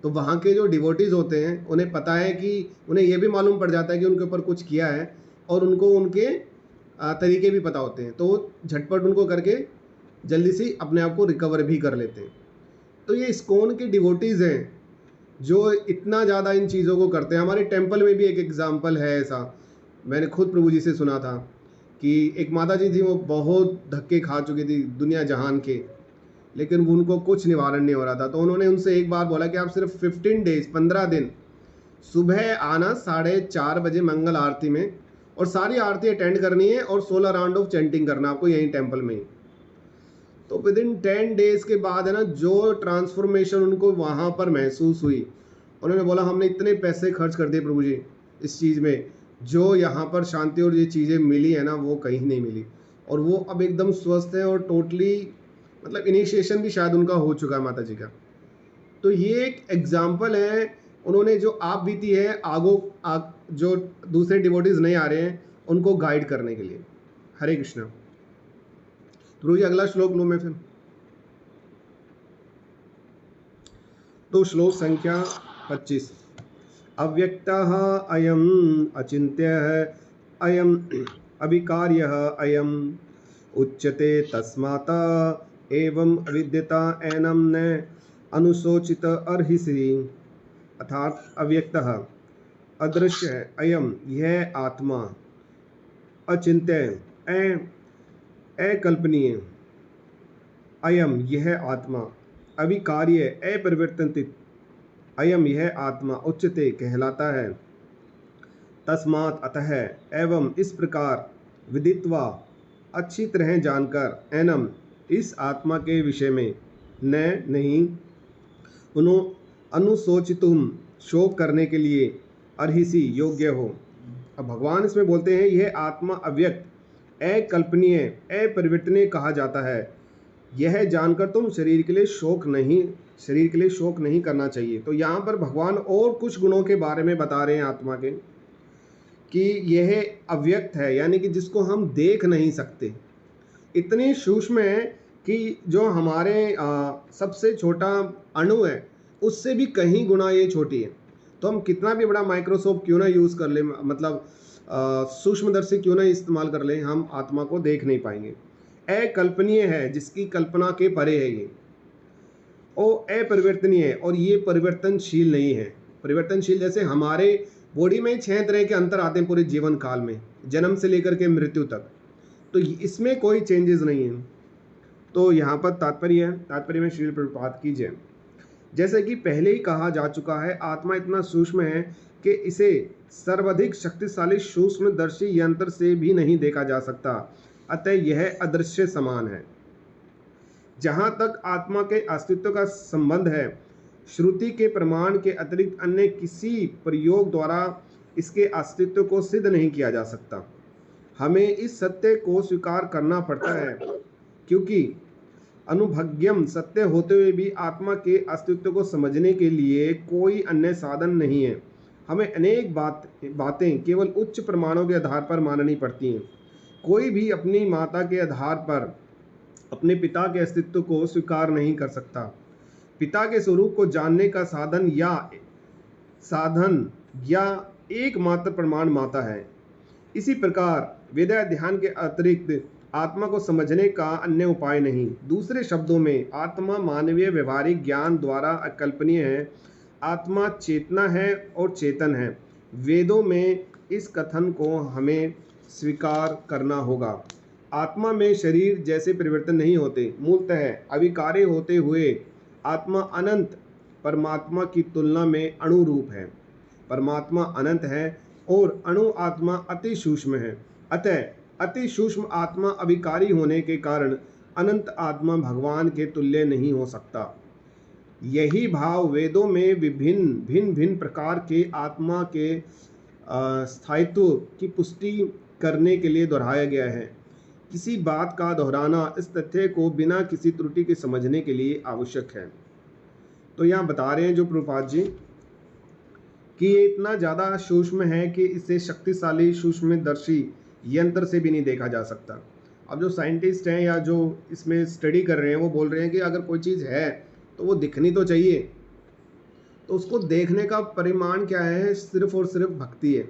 तो वहाँ के जो डिवोटीज़ होते हैं उन्हें पता है कि उन्हें ये भी मालूम पड़ जाता है कि उनके ऊपर कुछ किया है, और उनको उनके तरीके भी पता होते हैं, तो वो झटपट उनको करके जल्दी से अपने आप को रिकवर भी कर लेते हैं। तो ये इस्कॉन के डिवोटीज़ हैं जो इतना ज़्यादा इन चीज़ों को करते हैं। हमारे टेम्पल में भी एक एग्ज़ाम्पल है ऐसा, मैंने खुद प्रभु जी से सुना था कि एक माता जी थी, वो बहुत धक्के खा चुकी थी दुनिया जहान के, लेकिन उनको कुछ निवारण नहीं हो रहा था। तो उन्होंने उनसे एक बार बोला कि आप सिर्फ 15 डेज 15 दिन सुबह आना 4:30 बजे मंगल आरती में, और सारी आरती अटेंड करनी है और 16 राउंड ऑफ चैंटिंग करना आपको यहीं टेम्पल में ही। तो विद इन 10 डेज के बाद है ना जो ट्रांसफॉर्मेशन उनको वहाँ पर महसूस हुई, उन्होंने बोला हमने इतने पैसे खर्च कर दिए प्रभु जी इस चीज़ में, जो यहाँ पर शांति और ये चीज़ें मिली है ना वो कहीं नहीं मिली। और वो अब एकदम स्वस्थ है और टोटली मतलब इनिशिएशन भी शायद उनका हो चुका है माता जी का। तो ये एक एग्जाम्पल है, उन्होंने जो आप बीती है जो दूसरे डिवोटीज नहीं आ रहे हैं उनको गाइड करने के लिए। हरे कृष्णा। प्रभु जी अगला श्लोक लो मैं फिर। तो श्लोक संख्या 25। अव्यक्तः अयम अचिन्त्यः अयम अविकार्यः अयम उच्यते तस्मात् एवं अविद्यता एनं न अनुशोचित अर्हिसि। अर्थात अव्यक्तः अदृश्य है, अयम यह आत्मा, अचिन्त्य अकल्पनीय, अयम यह आत्मा, अविकार्य अपरिवर्तित, अयम यह आत्मा उच्यते कहलाता है, तस्मात् अतः, एवं इस प्रकार, विदित्वा अच्छी तरह जानकर, एनम इस आत्मा के विषय में, न नहीं, अनुशोचितुम शोक करने के लिए, अर्हिसि योग्य हो। अब भगवान इसमें बोलते हैं यह आत्मा अव्यक्त, अकल्पनीय, अपरिवर्तनीय कहा जाता है, यह जानकर तुम शरीर के लिए शोक नहीं करना चाहिए। तो यहाँ पर भगवान और कुछ गुणों के बारे में बता रहे हैं आत्मा के, कि यह अव्यक्त है, यानी कि जिसको हम देख नहीं सकते, इतनी सूक्ष्म है कि जो हमारे सबसे छोटा अणु है उससे भी कहीं गुना ये छोटी है। तो हम कितना भी बड़ा माइक्रोस्कोप क्यों ना यूज़ कर लें, मतलब सूक्ष्मदर्शी क्यों ना इस्तेमाल कर लें, हम आत्मा को देख नहीं पाएंगे। अकल्पनीय है, जिसकी कल्पना के परे है ये, और अपरिवर्तनीय है, और ये परिवर्तनशील नहीं है। परिवर्तनशील जैसे हमारे बॉडी में 6 तरह के अंतर आते हैं पूरे जीवन काल में, जन्म से लेकर के मृत्यु तक, तो इसमें कोई चेंजेस नहीं है। तो यहाँ पर तात्पर्य में श्रील प्रभुपाद की जय। जैसे कि पहले ही कहा जा चुका है, आत्मा इतना सूक्ष्म है कि इसे सर्वाधिक शक्तिशाली सूक्ष्मदर्शी यंत्र से भी नहीं देखा जा सकता, अतः यह अदृश्य समान है। जहाँ तक आत्मा के अस्तित्व का संबंध है, श्रुति के प्रमाण के अतिरिक्त अन्य किसी प्रयोग द्वारा इसके अस्तित्व को सिद्ध नहीं किया जा सकता। हमें इस सत्य को स्वीकार करना पड़ता है, क्योंकि अनुभज्ञम सत्य होते हुए भी आत्मा के अस्तित्व को समझने के लिए कोई अन्य साधन नहीं है। हमें अनेक बातें केवल उच्च प्रमाणों के आधार पर माननी पड़ती हैं। कोई भी अपनी माता के आधार पर अपने पिता के अस्तित्व को स्वीकार नहीं कर सकता। पिता के स्वरूप को जानने का साधन या एकमात्र प्रमाण माता है। इसी प्रकार वेदा ध्यान के अतिरिक्त आत्मा को समझने का अन्य उपाय नहीं। दूसरे शब्दों में आत्मा मानवीय व्यवहारिक ज्ञान द्वारा अकल्पनीय है। आत्मा चेतना है और चेतन है। वेदों में इस कथन को हमें स्वीकार करना होगा। आत्मा में शरीर जैसे परिवर्तन नहीं होते। मूलतः अविकारी होते हुए आत्मा अनंत परमात्मा की तुलना में अणु रूप है। परमात्मा अनंत है और अणु आत्मा अति सूक्ष्म है। अतः अति सूक्ष्म आत्मा अविकारी होने के कारण अनंत आत्मा भगवान के तुल्य नहीं हो सकता। यही भाव वेदों में भिन्न प्रकार के आत्मा के स्थायित्व की पुष्टि करने के लिए दोहराया गया है। किसी बात का दोहराना इस तथ्य को बिना किसी त्रुटि के समझने के लिए आवश्यक है। तो यहाँ बता रहे हैं जो प्रभुपाद जी कि ये इतना ज़्यादा सूक्ष्म है कि इसे शक्तिशाली सूक्ष्मदर्शी यंत्र से भी नहीं देखा जा सकता। अब जो साइंटिस्ट हैं या जो इसमें स्टडी कर रहे हैं वो बोल रहे हैं कि अगर कोई चीज़ है तो वो दिखनी तो चाहिए, तो उसको देखने का परिमाण क्या है? सिर्फ और सिर्फ भक्ति है,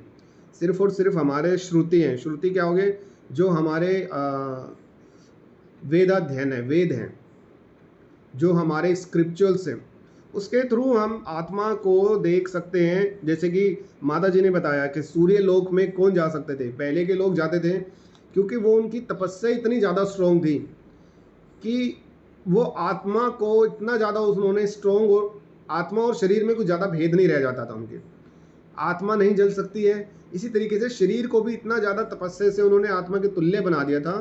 सिर्फ और सिर्फ हमारे श्रुति हैं। श्रुति क्या होगे? जो हमारे वेदाध्ययन है, वेद हैं, जो हमारे स्क्रिप्चुअल्स हैं, उसके थ्रू हम आत्मा को देख सकते हैं। जैसे कि माता जी ने बताया कि सूर्य लोक में कौन जा सकते थे? पहले के लोग जाते थे, क्योंकि वो उनकी तपस्या इतनी ज़्यादा स्ट्रॉन्ग थी कि वो आत्मा को इतना ज़्यादा उन्होंने स्ट्रॉन्ग, और आत्मा और शरीर में कुछ ज़्यादा भेद नहीं रह जाता था उनके। आत्मा नहीं जल सकती है, इसी तरीके से शरीर को भी इतना ज़्यादा तपस्या से उन्होंने आत्मा के तुल्य बना दिया था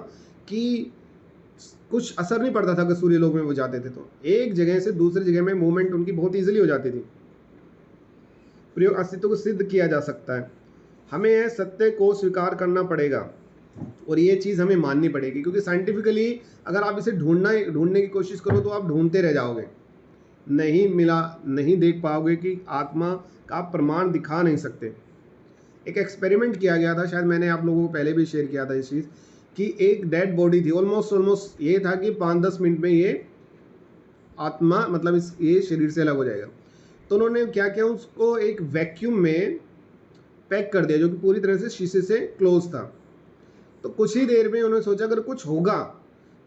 कि कुछ असर नहीं पड़ता था कि सूर्य लोक में वो जाते थे तो एक जगह से दूसरी जगह में मूवमेंट उनकी बहुत ईजिली हो जाती थी। प्रयोग अस्तित्व को सिद्ध किया जा सकता है। हमें यह सत्य को स्वीकार करना पड़ेगा और ये चीज़ हमें माननी पड़ेगी, क्योंकि साइंटिफिकली अगर आप इसे ढूंढने की कोशिश करो तो आप ढूंढते रह जाओगे, नहीं देख पाओगे कि आत्मा का आप प्रमाण दिखा नहीं सकते। एक एक्सपेरिमेंट किया गया था, शायद मैंने आप लोगों को पहले भी शेयर किया था इस चीज़, कि एक डेड बॉडी थी। ऑलमोस्ट ये था कि 5-10 मिनट में ये आत्मा मतलब ये शरीर से अलग हो जाएगा। तो उन्होंने क्या किया, उसको एक वैक्यूम में पैक कर दिया जो कि पूरी तरह से शीशे से क्लोज था। तो कुछ ही देर में उन्होंने सोचा अगर कुछ होगा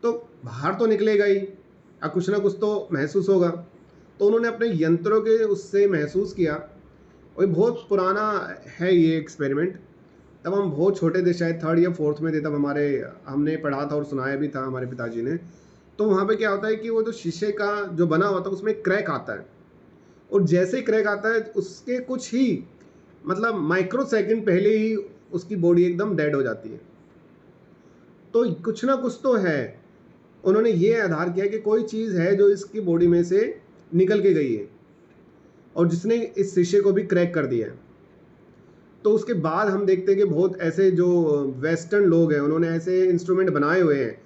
तो बाहर तो निकलेगा ही, या कुछ ना कुछ तो महसूस होगा। तो उन्होंने अपने यंत्रों के उससे महसूस किया, और बहुत पुराना है ये एक्सपेरिमेंट। तब हम बहुत छोटे थे, शायद 3rd या 4th में थे, तब हमने पढ़ा था और सुनाया भी था हमारे पिताजी ने। तो वहाँ पे क्या होता है कि वो जो शीशे का जो बना हुआ था उसमें क्रैक आता है, और जैसे ही क्रैक आता है उसके कुछ ही मतलब माइक्रो सेकंड पहले ही उसकी बॉडी एकदम डेड हो जाती है। तो कुछ ना कुछ तो है। उन्होंने ये आधार किया कि कोई चीज़ है जो इसकी बॉडी में से निकल के गई है और जिसने इस शीशे को भी क्रैक कर दिया है। तो उसके बाद हम देखते हैं कि बहुत ऐसे जो वेस्टर्न लोग हैं उन्होंने ऐसे इंस्ट्रूमेंट बनाए हुए हैं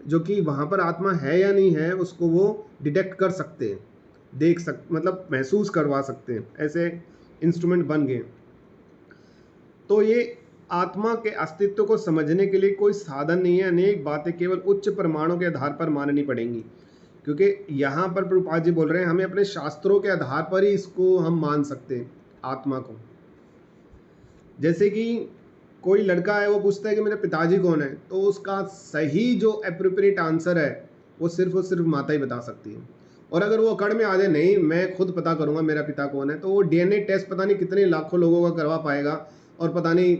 जो कि वहाँ पर आत्मा है या नहीं है उसको वो डिटेक्ट कर सकते हैं, मतलब महसूस करवा सकते हैं। ऐसे इंस्ट्रूमेंट बन गए। तो ये आत्मा के अस्तित्व को समझने के लिए कोई साधन नहीं है। अनेक बातें केवल उच्च प्रमाणों के आधार पर माननी पड़ेंगी, क्योंकि यहाँ पर प्रभुपाद जी बोल रहे हैं हमें अपने शास्त्रों के आधार पर ही इसको हम मान सकते हैं आत्मा को। जैसे कि कोई लड़का है, वो पूछता है कि मेरे पिताजी कौन है, तो उसका सही जो एप्रोप्रिएट आंसर है वो सिर्फ और सिर्फ माता ही बता सकती है। और अगर वो अकड़ में आ जाए नहीं मैं खुद पता करूँगा मेरा पिता कौन है, तो वो DNA टेस्ट पता नहीं कितने लाखों लोगों का करवा पाएगा और पता नहीं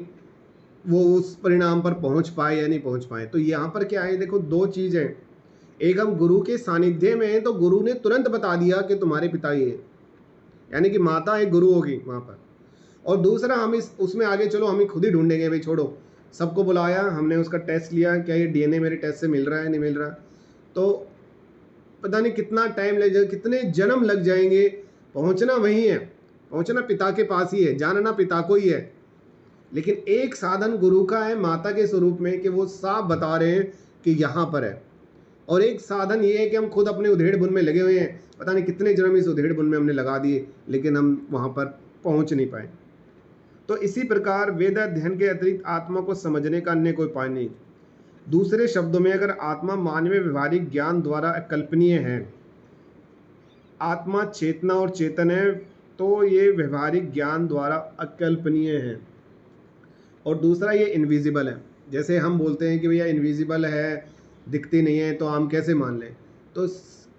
वो उस परिणाम पर पहुंच पाए या नहीं पहुंच पाए। तो यहाँ पर क्या है, देखो 2 चीज़ हैं। एक, हम गुरु के सानिध्य में हैं तो गुरु ने तुरंत बता दिया कि तुम्हारे पिता ही है, यानी कि माता एक गुरु होगी वहाँ पर। और दूसरा, हम उसमें आगे चलो हम ही खुद ही ढूंढेंगे। भाई छोड़ो, सबको बुलाया, हमने उसका टेस्ट लिया, क्या ये DNA मेरे टेस्ट से मिल रहा है नहीं मिल रहा, तो पता नहीं कितना टाइम लग जाएगा, कितने जन्म लग जाएंगे। पहुँचना वही है, पहुँचना पिता के पास ही है, जानना पिता को ही है। लेकिन एक साधन गुरु का है माता के स्वरूप में कि वो साफ बता रहे हैं कि यहाँ पर है। और एक साधन ये है कि हम खुद अपने उधेड़ बुन में लगे हुए हैं, पता नहीं कितने जन्म इस उधेड़ बुन में हमने लगा दिए, लेकिन हम वहाँ पर पहुँच नहीं पाए। तो इसी प्रकार वेद अध्ययन के अतिरिक्त आत्मा को समझने का अन्य कोई उपाय नहीं। दूसरे शब्दों में अगर आत्मा मानवीय व्यवहारिक ज्ञान द्वारा अकल्पनीय है, आत्मा चेतना और चेतन है, तो ये व्यवहारिक ज्ञान द्वारा अकल्पनीय है। और दूसरा ये इनविजिबल है। जैसे हम बोलते हैं कि भैया इनविजिबल है, दिखती नहीं है, तो हम कैसे मान लें? तो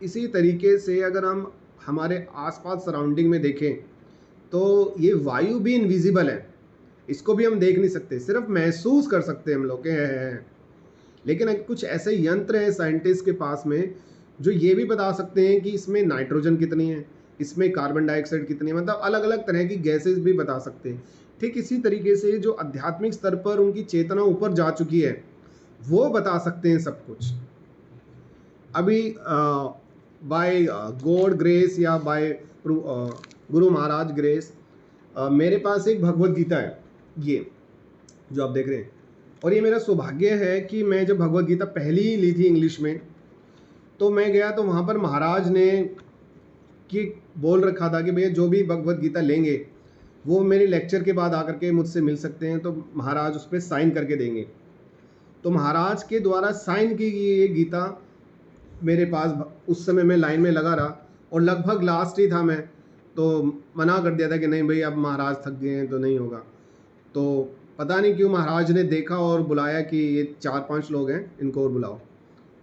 इसी तरीके से अगर हम हमारे आसपास सराउंडिंग में देखें तो ये वायु भी इनविजिबल है, इसको भी हम देख नहीं सकते, सिर्फ महसूस कर सकते हैं हम लोग के हैं। लेकिन कुछ ऐसे यंत्र हैं साइंटिस्ट के पास में जो ये भी बता सकते हैं कि इसमें नाइट्रोजन कितनी है, इसमें कार्बन डाइऑक्साइड कितनी है, मतलब अलग अलग तरह की गैसेस भी बता सकते हैं। ठीक इसी तरीके से जो आध्यात्मिक स्तर पर उनकी चेतना ऊपर जा चुकी है वो बता सकते हैं सब कुछ। अभी बाय गॉड ग्रेस या बाय गुरु महाराज ग्रेस मेरे पास एक भगवत गीता है, ये जो आप देख रहे हैं, और ये मेरा सौभाग्य है कि मैं जब भगवत गीता पहली ली थी इंग्लिश में, तो मैं गया तो वहाँ पर महाराज ने कि बोल रखा था कि भैया जो भी भगवत गीता लेंगे वो मेरे लेक्चर के बाद आकर के मुझसे मिल सकते हैं, तो महाराज उस पर साइन करके देंगे। तो महाराज के द्वारा साइन की गई ये गीता मेरे पास, उस समय मैं लाइन में लगा रहा और लगभग लास्ट ही था मैं, तो मना कर दिया था कि नहीं भाई अब महाराज थक गए हैं तो नहीं होगा। तो पता नहीं क्यों महाराज ने देखा और बुलाया कि ये 4-5 लोग हैं, इनको और बुलाओ।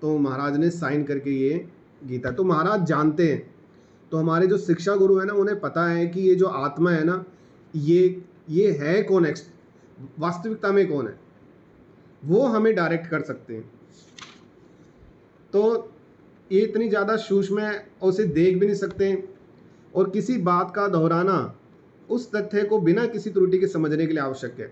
तो महाराज ने साइन करके ये गीता, तो महाराज जानते हैं। तो हमारे जो शिक्षा गुरु है ना, उन्हें पता है कि ये जो आत्मा है ना, ये है कौन, वास्तविकता में कौन है, वो हमें डायरेक्ट कर सकते हैं। तो ये इतनी ज़्यादा सूक्ष्म है और उसे देख भी नहीं सकते, और किसी बात का दोहराना उस तथ्य को बिना किसी त्रुटि के समझने के लिए आवश्यक है।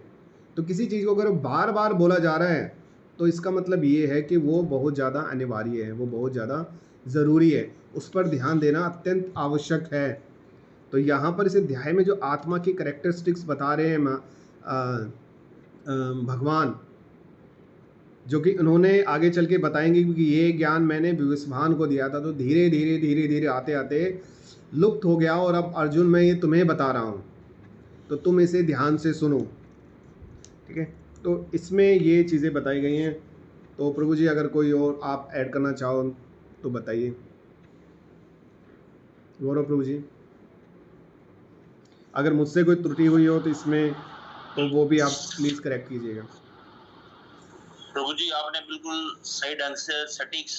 तो किसी चीज़ को अगर बार बार बोला जा रहा है तो इसका मतलब ये है कि वो बहुत ज़्यादा अनिवार्य है, वो बहुत ज़्यादा ज़रूरी है, उस पर ध्यान देना अत्यंत आवश्यक है। तो यहाँ पर इस अध्याय में जो आत्मा की कैरेक्टरिस्टिक्स बता रहे हैं भगवान, जो कि उन्होंने आगे चल के बताएंगे, क्योंकि ये ज्ञान मैंने विवस्वान को दिया था, तो धीरे धीरे धीरे धीरे आते आते लुप्त हो गया, और अब अर्जुन मैं ये तुम्हें बता रहा हूँ, तो तुम इसे ध्यान से सुनो। ठीक है, तो इसमें ये चीज़ें बताई गई हैं। तो प्रभु जी अगर कोई और आप ऐड करना चाहो तो बताइए। गौरव प्रभु जी, अगर मुझसे कोई त्रुटि हुई हो तो इसमें, तो वो भी आप प्लीज़ करेक्ट कीजिएगा। प्रभु जी आपने बिल्कुल सही ढंग से सटीक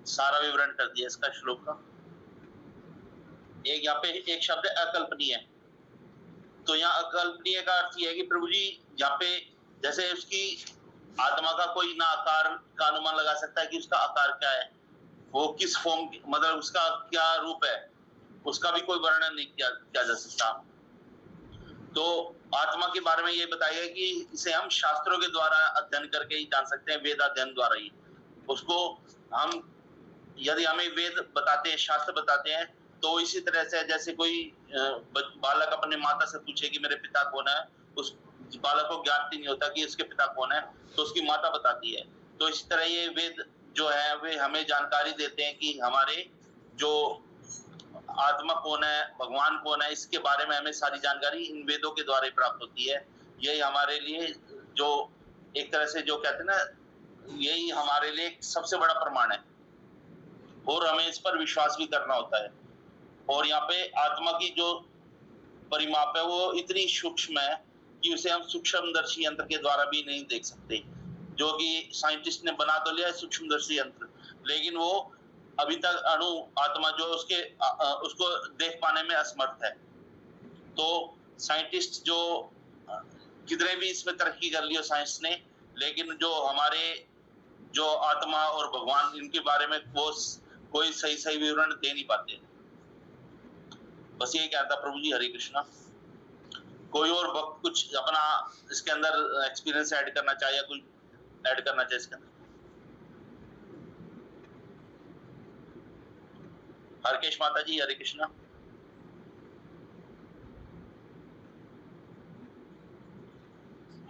सारा विवरण कर दिया इसका श्लोक का। एक यहाँ पे एक शब्द है अकल्पनीय। तो यहाँ अकल्पनीय का अर्थ यह है कि प्रभु जी यहाँ पे जैसे उसकी आत्मा का कोई ना आकार का अनुमान लगा सकता है कि उसका आकार क्या है, वो किस फॉर्म, मतलब उसका क्या रूप है, उसका भी कोई वर्णन नहीं किया जा सकता। तो आत्मा के बारे में ये बताया गया कि इसे हम शास्त्रों के द्वारा अध्ययन करके ही जान सकते हैं, वेद अध्ययन द्वारा ही। उसको हम, यदि हमें वेद बताते हैं, शास्त्र बताते हैं, तो इसी तरह से जैसे कोई बालक अपने माता से पूछे कि मेरे पिता कौन है, उस बालक को ज्ञात नहीं होता कि उसके पिता कौन है, तो उसकी माता बताती है। तो इसी तरह ये वेद जो है वे हमें जानकारी देते हैं कि हमारे जो आत्मा कौन है, भगवान कौन है, इसके बारे में हमें सारी जानकारी इन वेदों के द्वारा ही प्राप्त होती है। यही हमारे लिए जो एक तरह से जो कहते हैं ना, यही हमारे लिए सबसे बड़ा प्रमाण है, और हमें इस पर विश्वास भी करना होता है। और यहाँ पे आत्मा की जो परिमाप है वो इतनी सूक्ष्म है कि उसे हम सूक्ष्मदर्शी यंत्र के द्वारा भी नहीं देख सकते, जो कि साइंटिस्ट ने बना तो लिया है सूक्ष्मदर्शी यंत्र, लेकिन वो अभी तक अणु आत्मा जो उसको देख पाने में असमर्थ है। तो साइंटिस्ट जो कितने भी इसमें तरक्की कर ली हो साइंस ने, लेकिन जो हमारे जो आत्मा और भगवान, इनके बारे में वो कोई सही विवरण दे नहीं पाते। बस यही कहता प्रभु जी। हरे कृष्णा। कोई और वक्त कुछ अपना इसके अंदर एक्सपीरियंस ऐड करना चाहे या कुछ ऐड करना चाहे इसके अंदर? हरकेश माता जी, हरे कृष्णा।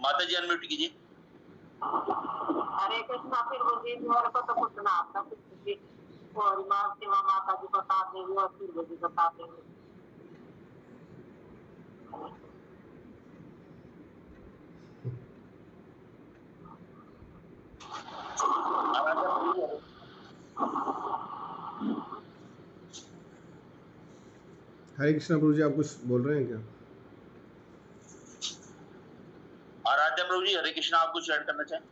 माता जी अनम्यूट कीजिए। हरे कृष्णा। फिर मुझे मेरे को तो कुछ ना आता, कुछ और माता जी बता देंगे और फिर मुझे बता देंगे। हरे कृष्णा प्रभु जी, आप कुछ बोल रहे हैं क्या? आराध्या प्रभु जी, हरे कृष्णा, आप कुछ ऐड करना चाहें?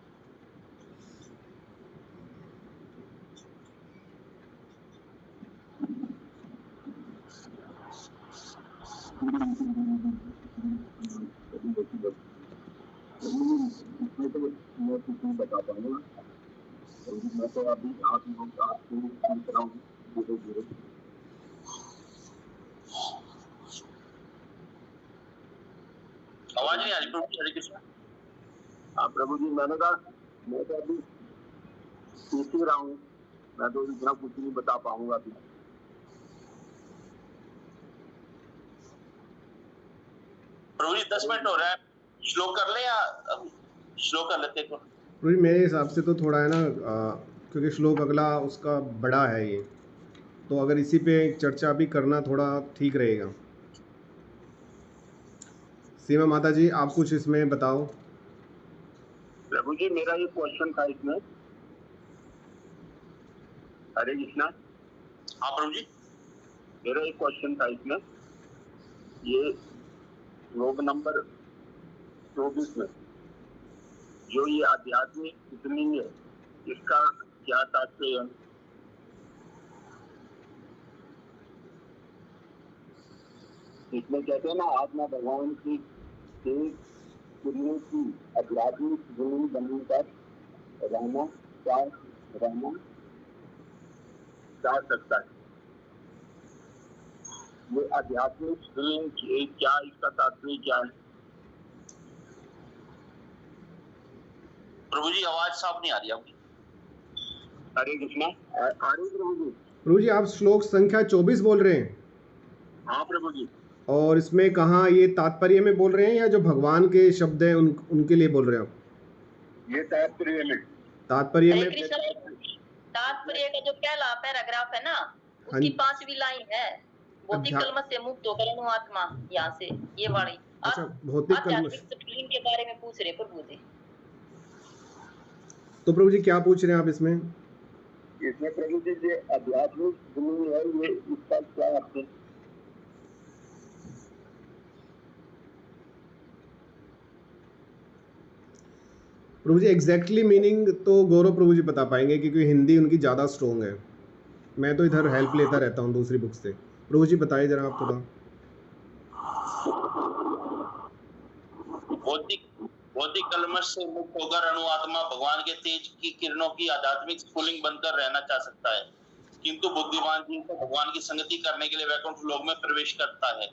आवाज नहीं आ रही प्रभु जी, हरे कृष्णा। हाँ प्रभु जी, मैंने कहा मैं तो अभी सीख ही रहा हूँ, मैं तो इतना कुछ नहीं बता पाऊंगा अभी। प्रभु जी 10 मिनट हो रहा है, श्लोक कर ले या श्लोक कर लेते हैं? प्रभु जी मेरे हिसाब से तो थोड़ा है ना, क्योंकि श्लोक अगला उसका बड़ा है ये, तो अगर इसी पे चर्चा भी करना थोड़ा ठीक रहेगा। सीमा माता जी, आप कुछ इसमें बताओ। प्रभु जी मेरा ये क्वेश्चन था इसमें, हरे कृष्णा। हाँ प्रभु जी, मेरा एक क्वेश्चन था इसमें, ये श्लोक नंबर 24 में जो ये आध्यात्मिक स्फुलिंग है, इसका क्या तात्पर्य है? इसमें कहते हैं ना, आत्मा भगवान की तेज पुण्यों की आध्यात्मिक स्फुलिंग बनकर रहना चाह सकता है। ये आध्यात्मिक स्फुलिंग क्या, इसका तात्पर्य क्या है? प्रभु जी आवाज साफ नहीं आ रही आपकी। हरे कृष्णा। आ रही प्रभु जी? प्रभु जी आप श्लोक संख्या 24 बोल रहे हैं? हाँ प्रभु जी। और इसमें कहाँ ये तात्पर्य में बोल रहे हैं या जो भगवान के शब्द हैं उनके लिए बोल रहे हैं आप? ये तात्पर्य में हरे कृष्णा, तात्पर्य का जो पहला पैराग्राफ है ना, उसकी हाँ। 5वीं लाइन है, भौतिक कलमश से मुक्त होकर अणुआत्मा, यहाँ से ये वाली अच्छा, भौतिक कलमश। आध्यात्मिक स्फुलिंग के बारे में पूछ रहे प्रभु जी। तो प्रभु जी क्या पूछ रहे हैं आप इसमें? इसमें प्रभु जी जो आध्यात्मिक स्फुलिंग है, ये इसका क्या अर्थ है? प्रभु जी एग्जैक्टली मीनिंग तो गौरव प्रभु जी बता पाएंगे, क्योंकि हिंदी उनकी ज़्यादा स्ट्रोंग है। मैं तो इधर हेल्प लेता रहता हूँ दूसरी बुक से। प्रभु जी बताइए जरा आप थोड़ा। भौतिक कलमश से मुक्त होकर अणुआत्मा भगवान के तेज की किरणों की आध्यात्मिक स्फुलिंग बनकर रहना चाह सकता है, किंतु बुद्धिमान जीव को भगवान की संगति करने के लिए वैकुंठ लोक में प्रवेश करता है।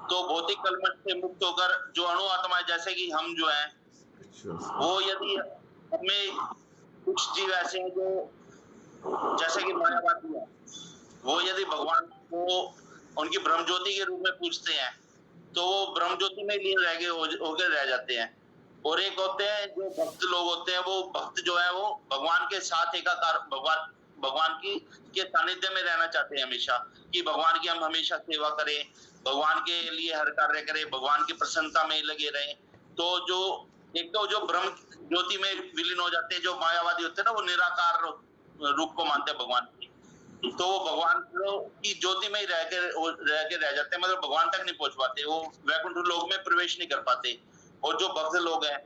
तो भौतिक कलमश से मुक्त होकर जो अणुआत्मा है, जैसे कि हम जो है, वो यदि हमें कुछ जीव ऐसे हैं जो जैसे कि मायावादी है, वो यदि भगवान को उनकी ब्रह्म ज्योति के रूप में पूछते हैं तो वो ब्रह्म ज्योति में लीन होकर रह जाते हैं। और एक होते हैं जो भक्त लोग होते हैं, वो भक्त जो है वो भगवान के साथ एकाकार भगवान की के सानिध्य में रहना चाहते हैं हमेशा, कि भगवान की हम हमेशा सेवा करें, भगवान के लिए हर कार्य करें, भगवान की प्रसन्नता में लगे रहें। तो जो एक तो जो ब्रह्म ज्योति में विलीन हो जाते हैं, जो मायावादी होते हैं ना, वो निराकार रूप को मानते हैं भगवान की, तो वो भगवान की ज्योति में ही रह के रह जाते हैं, मतलब भगवान तक नहीं पहुंच पाते, वो वैकुंठ लोक में प्रवेश नहीं कर पाते। और जो भक्त लोग हैं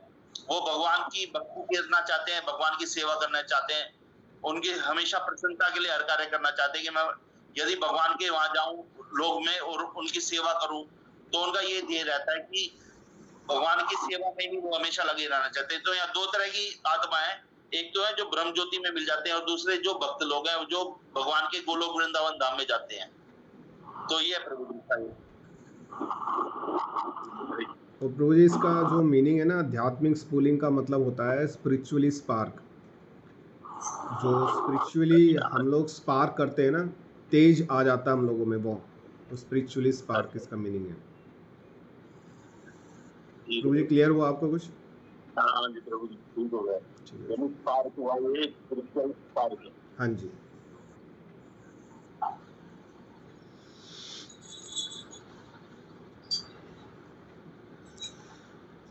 वो भगवान की भक्ति करना चाहते हैं, भगवान की सेवा करना चाहते हैं, उनकी हमेशा प्रसन्नता के लिए हर कार्य करना चाहते हैं कि मैं यदि भगवान के वहां जाऊं लोक में और उनकी सेवा करूं, तो उनका ये ध्येय रहता है कि भगवान की सेवा में ही वो हमेशा लगे रहना चाहते हैं। तो यहाँ दो तरह की आत्मा है, एक तो है जो ब्रह्म ज्योति में मिल जाते हैं और दूसरे जो भक्त लोग हैं जो भगवान के गोलोक वृंदावन धाम में जाते हैं। तो ये प्रभु जी का तो प्रभु जी इसका जो मीनिंग है ना, आध्यात्मिक स्फुलिंग का मतलब होता है स्पिरिचुअली स्पार्क। जो स्पिरिचुअली हम लोग स्पार्क करते हैं ना, तेज आ जाता है हम लोगों में, वो स्पिरिचुअली स्पार्क इसका मीनिंग है। प्रभु जी क्लियर हुआ आपको कुछ? हाँ जी प्रभु जी, ठीक हो गया। स्पार्क हुआ, ये स्पिरिचुअल स्पार्क है। हाँ जी।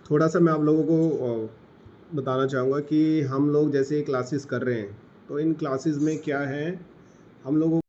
थोड़ा सा मैं आप लोगों को बताना चाहूँगा कि हम लोग जैसे क्लासेस कर रहे हैं, तो इन क्लासेस में क्या है, हम लोगों